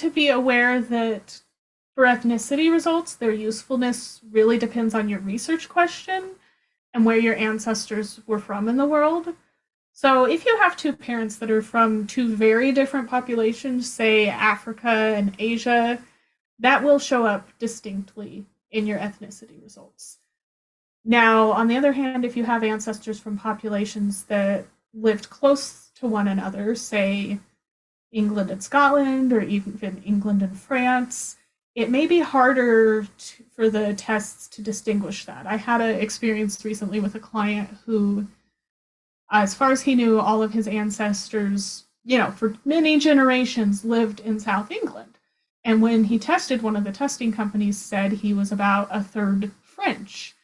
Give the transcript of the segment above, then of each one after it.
to be aware that for ethnicity results, their usefulness really depends on your research question and where your ancestors were from in the world. So if you have two parents that are from two very different populations, say Africa and Asia, that will show up distinctly in your ethnicity results. Now, on the other hand, if you have ancestors from populations that lived close to one another, say England and Scotland, or even England and France, it may be harder for the tests to distinguish that. I had an experience recently with a client who, as far as he knew, all of his ancestors, for many generations lived in South England. And when he tested, one of the testing companies said he was about a third French.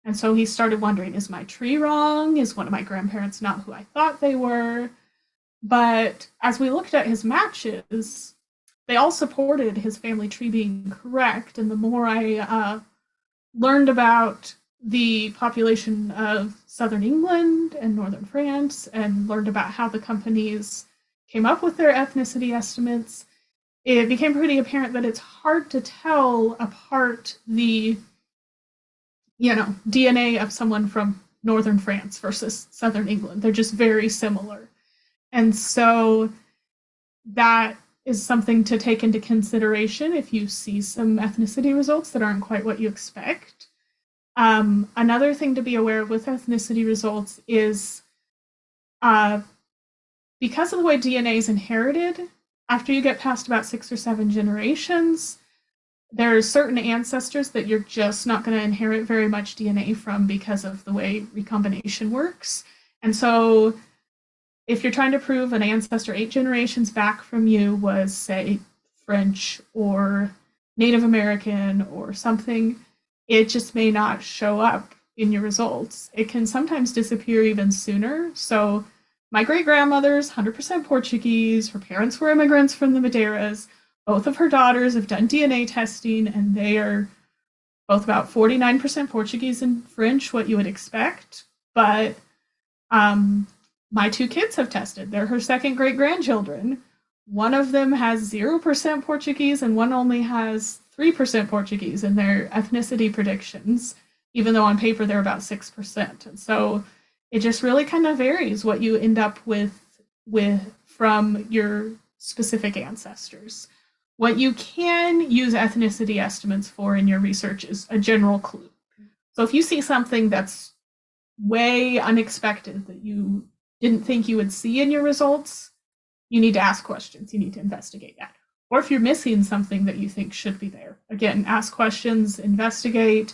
And so he started wondering, is my tree wrong? Is one of my grandparents not who I thought they were? But as we looked at his matches, they all supported his family tree being correct. And the more I learned about the population of southern England and northern France and learned about how the companies came up with their ethnicity estimates, it became pretty apparent that it's hard to tell apart the DNA of someone from northern France versus southern England. They're just very similar. And so that is something to take into consideration if you see some ethnicity results that aren't quite what you expect. Another thing to be aware of with ethnicity results is because of the way DNA is inherited, after you get past about 6 or 7 generations, there are certain ancestors that you're just not going to inherit very much DNA from because of the way recombination works. And so if you're trying to prove an ancestor 8 generations back from you was, say, French or Native American or something, it just may not show up in your results. It can sometimes disappear even sooner. So my great-grandmother's 100% Portuguese. Her parents were immigrants from the Madeiras. Both of her daughters have done DNA testing, and they are both about 49% Portuguese and French, what you would expect. But my 2 kids have tested. They're her second great-grandchildren. One of them has 0% Portuguese, and one only has 3% Portuguese in their ethnicity predictions, even though on paper they're about 6%. And so it just really kind of varies what you end up with from your specific ancestors. What you can use ethnicity estimates for in your research is a general clue. So if you see something that's way unexpected that you didn't think you would see in your results, you need to ask questions. You need to investigate that. Or if you're missing something that you think should be there, again, ask questions, investigate.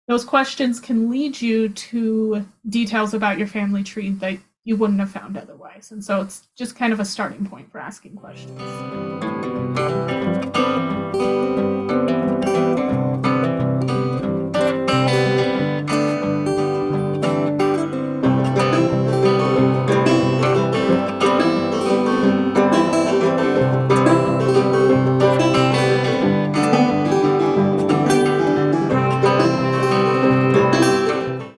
Those questions can lead you to details about your family tree that you wouldn't have found otherwise. And so it's just kind of a starting point for asking questions.